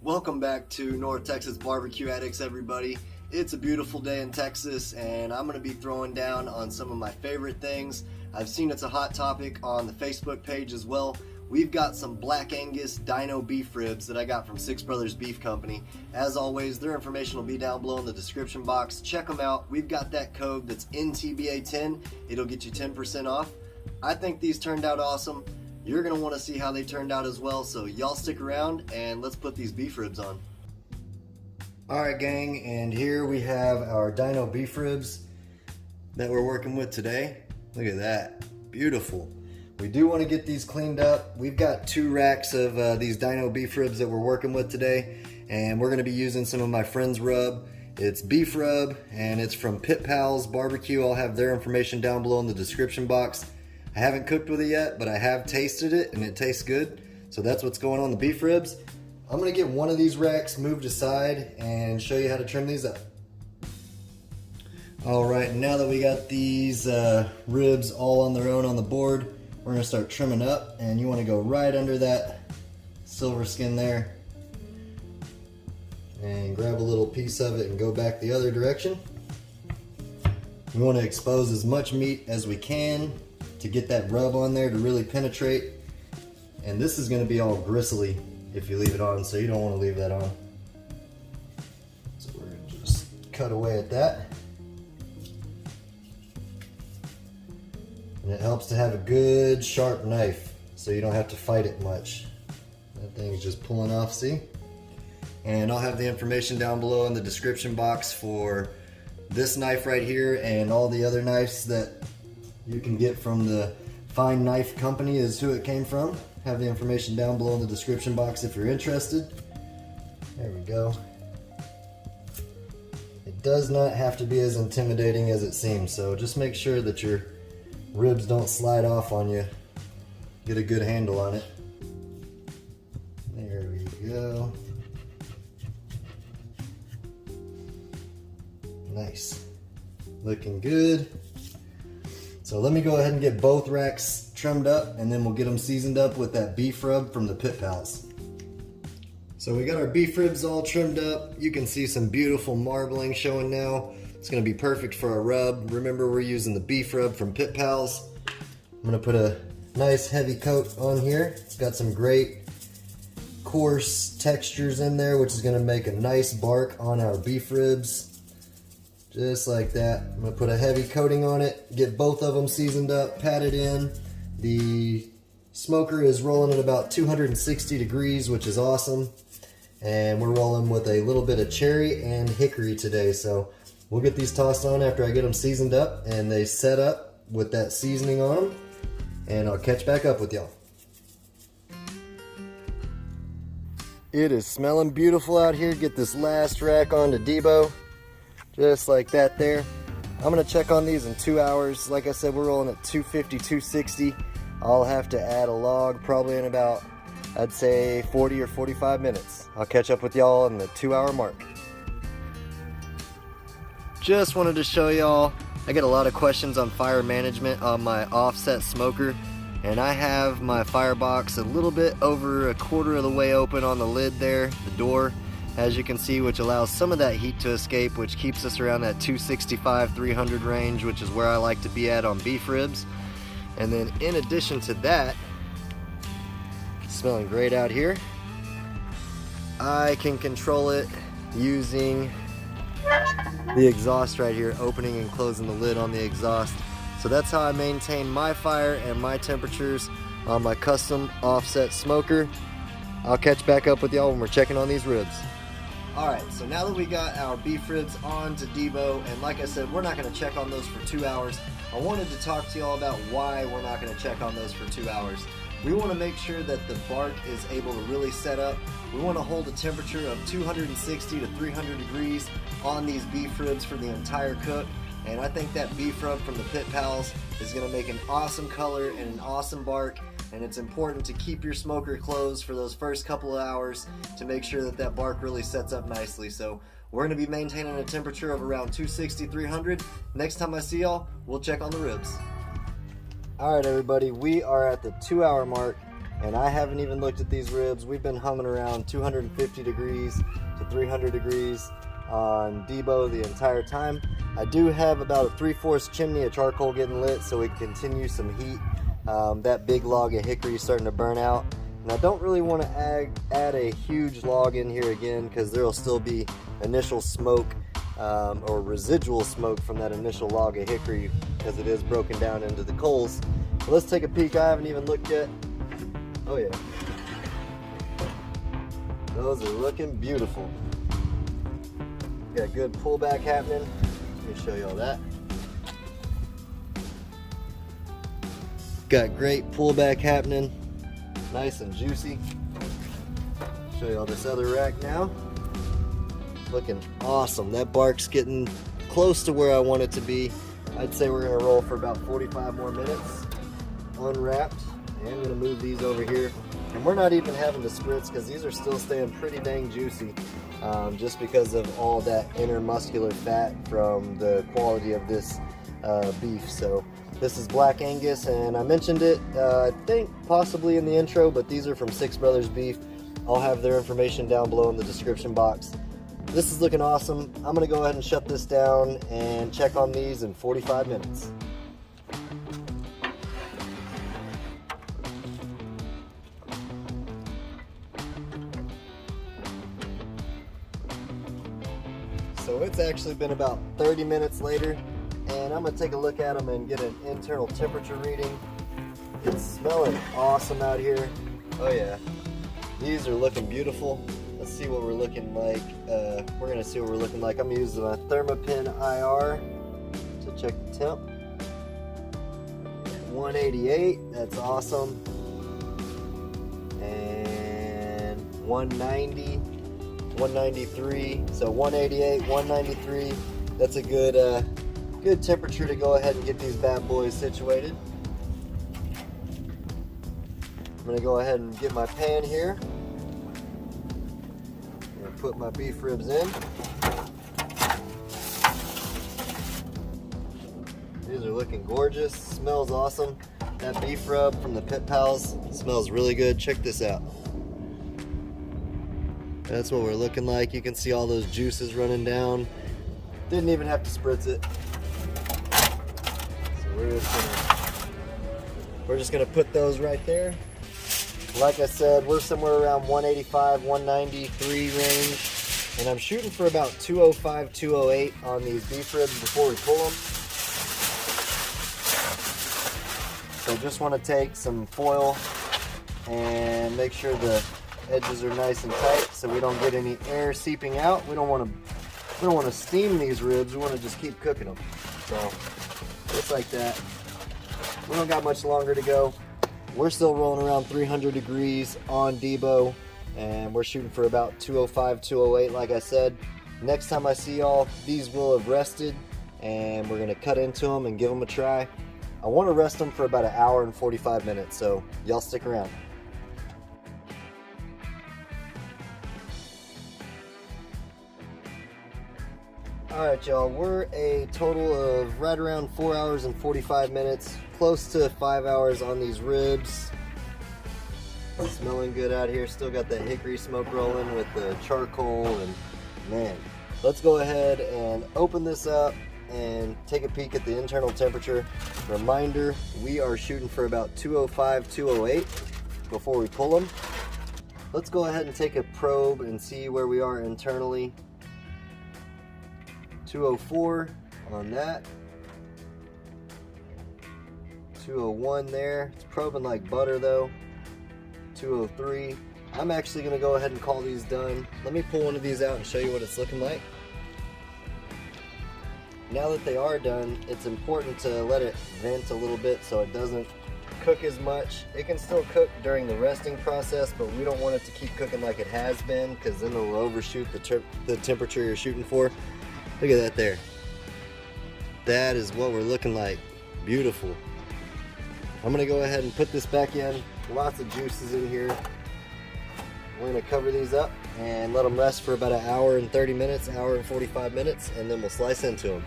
Welcome back to North Texas Barbecue Addicts, everybody. It's a beautiful day in Texas, and I'm going to be throwing down on some of my favorite things. I've seen it's a hot topic on the Facebook page as well. We've got some Black Angus Dino Beef Ribs that I got from Six Brothers Beef Company. As always, their information will be down below in the description box. Check them out. We've got that code that's NTBA10. It'll get you 10% off. I think these turned out awesome. You're going to want to see how they turned out as well, so y'all stick around and let's put these beef ribs on. Alright gang, and here we have our Dino Beef Ribs that we're working with today. Look at that, beautiful. We do want to get these cleaned up. We've got 2 racks of these Dino Beef Ribs that we're working with today, and we're going to be using some of my friend's rub. It's beef rub, and it's from Pit Pals BBQ. I'll have their information down below in the description box. I haven't cooked with it yet, but I have tasted it and it tastes good. So that's what's going on the beef ribs. I'm gonna get one of these racks moved aside and show you how to trim these up. All right, now that we got these ribs all on their own on the board, we're gonna start trimming up, and you wanna go right under that silver skin there and grab a little piece of it and go back the other direction. We wanna expose as much meat as we can to get that rub on there to really penetrate. And this is going to be all gristly if you leave it on, so you don't want to leave that on. So we're going to just cut away at that. And it helps to have a good sharp knife so you don't have to fight it much. That thing's just pulling off, see? And I'll have the information down below in the description box for this knife right here and all the other knives that you can get from the Fine Knife Company is who it came from. Have the information down below in the description box if you're interested. There we go. It does not have to be as intimidating as it seems, so just make sure that your ribs don't slide off on you. Get a good handle on it. There we go. Nice. Looking good. So let me go ahead and get both racks trimmed up, and then we'll get them seasoned up with that beef rub from the Pit Pals. So we got our beef ribs all trimmed up. You can see some beautiful marbling showing now. It's gonna be perfect for our rub. Remember, we're using the beef rub from Pit Pals. I'm gonna put a nice heavy coat on here. It's got some great coarse textures in there, which is gonna make a nice bark on our beef ribs. Just like that. I'm gonna put a heavy coating on it, get both of them seasoned up, pat it in. The smoker is rolling at about 260 degrees, which is awesome. And we're rolling with a little bit of cherry and hickory today. So we'll get these tossed on after I get them seasoned up and they set up with that seasoning on them. And I'll catch back up with y'all. It is smelling beautiful out here. Get this last rack onto Debo. Just like that there. I'm gonna check on these in 2 hours. Like I said, we're rolling at 250, 260. I'll have to add a log probably in about, I'd say 40 or 45 minutes. I'll catch up with y'all in the 2-hour mark. Just wanted to show y'all, I get a lot of questions on fire management on my offset smoker, and I have my firebox a little bit over a quarter of the way open on the lid there, the door, as you can see, which allows some of that heat to escape, which keeps us around that 265, 300 range, which is where I like to be at on beef ribs. And then in addition to that, smelling great out here, I can control it using the exhaust right here, opening and closing the lid on the exhaust. So that's how I maintain my fire and my temperatures on my custom offset smoker. I'll catch back up with y'all when we're checking on these ribs. Alright, so now that we got our beef ribs on to Debo, and like I said, we're not going to check on those for 2 hours. I wanted to talk to y'all about why we're not going to check on those for 2 hours. We want to make sure that the bark is able to really set up. We want to hold a temperature of 260 to 300 degrees on these beef ribs for the entire cook. And I think that beef rub from the Pit Pals is going to make an awesome color and an awesome bark. And it's important to keep your smoker closed for those first couple of hours to make sure that that bark really sets up nicely. So we're going to be maintaining a temperature of around 260, 300. Next time I see y'all, we'll check on the ribs. All right, everybody, we are at the 2-hour mark. and I haven't even looked at these ribs. We've been humming around 250 degrees to 300 degrees on Debo the entire time. I do have about a 3/4 chimney of charcoal getting lit so we can continue some heat. That big log of hickory is starting to burn out, and I don't really want to add a huge log in here again because there will still be initial smoke or residual smoke from that initial log of hickory because it is broken down into the coals. So let's take a peek. I haven't even looked yet. Oh yeah, those are looking beautiful. Got good pullback happening. Let me show you all that. Got great pullback happening, nice and juicy. Show you all this other rack now. Looking awesome. That bark's getting close to where I want it to be. I'd say we're gonna roll for about 45 more minutes, unwrapped. And I'm gonna move these over here. And we're not even having to spritz because these are still staying pretty dang juicy, just because of all that inner muscular fat from the quality of this beef. So this is Black Angus, and I mentioned it, I think possibly in the intro, but these are from Six Brothers Beef. I'll have their information down below in the description box. This is looking awesome. I'm gonna go ahead and shut this down and check on these in 45 minutes. So it's actually been about 30 minutes later, and I'm gonna take a look at them and get an internal temperature reading. It's smelling awesome out here. Oh yeah, these are looking beautiful. Let's see what we're looking like. We're gonna see what we're looking like. I'm using my Thermopin IR to check the temp. 188, that's awesome. And 190, 193. So 188, 193. That's a good good temperature to go ahead and get these bad boys situated. I'm gonna go ahead and get my pan here. Put my beef ribs in. These are looking gorgeous. Smells awesome. That beef rub from the Pit Pals smells really good. Check this out. That's what we're looking like. You can see all those juices running down. Didn't even have to spritz it. So we're just gonna put those right there. Like I said, we're somewhere around 185, 193 range, and I'm shooting for about 205, 208 on these beef ribs before we pull them. So just want to take some foil and make sure the edges are nice and tight so we don't get any air seeping out. We don't want to steam these ribs. We want to just keep cooking them. So just like that. We don't got much longer to go. We're still rolling around 300 degrees on Debo, and we're shooting for about 205, 208 like I said. Next time I see y'all, these will have rested, and we're gonna cut into them and give them a try. I want to rest them for about an hour and 45 minutes, so y'all stick around. Alright y'all, we're a total of right around 4 hours and 45 minutes, close to 5 hours on these ribs. Smelling good out here. Still got that hickory smoke rolling with the charcoal, and man, let's go ahead and open this up and take a peek at the internal temperature. Reminder, we are shooting for about 205, 208 before we pull them. Let's go ahead and take a probe and see where we are internally. 204 on that. 201 there. It's probing like butter though. 203. I'm actually going to go ahead and call these done. Let me pull one of these out and show you what it's looking like. Now that they are done, it's important to let it vent a little bit so it doesn't cook as much. It can still cook during the resting process, but we don't want it to keep cooking like it has been, because then it'll overshoot the temperature you're shooting for. Look at that there. That is what we're looking like. Beautiful. I'm gonna go ahead and put this back in. Lots of juices in here. We're gonna cover these up and let them rest for about an hour and 30 minutes, hour and 45 minutes, and then we'll slice into them.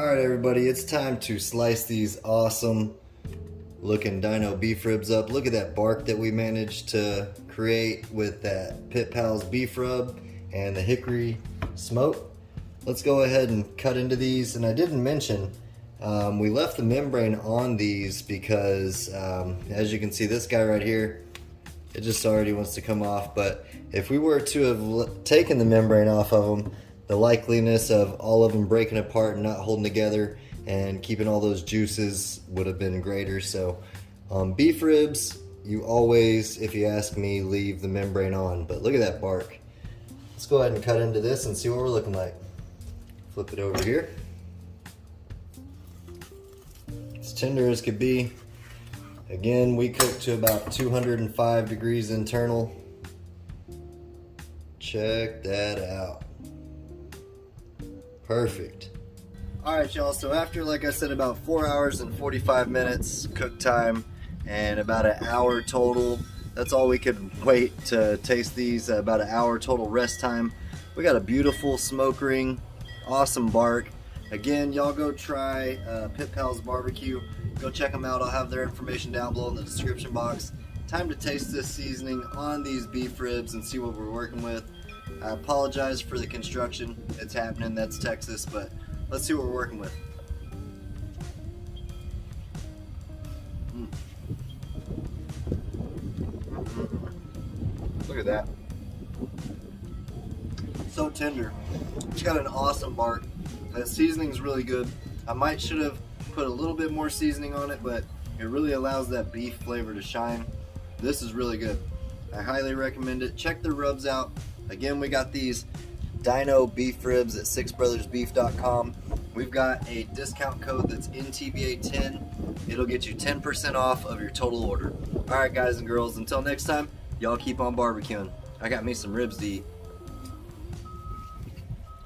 Alright everybody, it's time to slice these awesome looking Dino beef ribs up. Look at that bark that we managed to create with that Pit Pals beef rub and the Hickory smoke. Let's go ahead and cut into these. And I didn't mention, we left the membrane on these because as you can see, this guy right here, it just already wants to come off. But if we were to have taken the membrane off of them, the likeliness of all of them breaking apart and not holding together and keeping all those juices would have been greater. So beef ribs, you always, if you ask me, leave the membrane on. But look at that bark. Let's go ahead and cut into this and see what we're looking like. Flip it over here. It's tender as could be. Again, we cook to about 205 degrees internal. Check that out. Perfect. Alright y'all, so after, like I said, about 4 hours and 45 minutes cook time and about an hour total, that's all we could wait to taste these, about an hour total rest time. We got a beautiful smoke ring, awesome bark. Again, y'all go try Pit Pals BBQ. Go check them out. I'll have their information down below in the description box. Time to taste this seasoning on these beef ribs and see what we're working with. I apologize for the construction. It's happening. That's Texas, but let's see what we're working with. Look at that. So tender. It's got an awesome bark. That seasoning's really good. I might should have put a little bit more seasoning on it, but it really allows that beef flavor to shine. This is really good. I highly recommend it. Check their rubs out. Again, we got these Dino beef ribs at sixbrothersbeef.com. We've got a discount code that's NTBA10. It'll get you 10% off of your total order. Alright guys and girls, until next time, y'all keep on barbecuing. I got me some ribs to eat.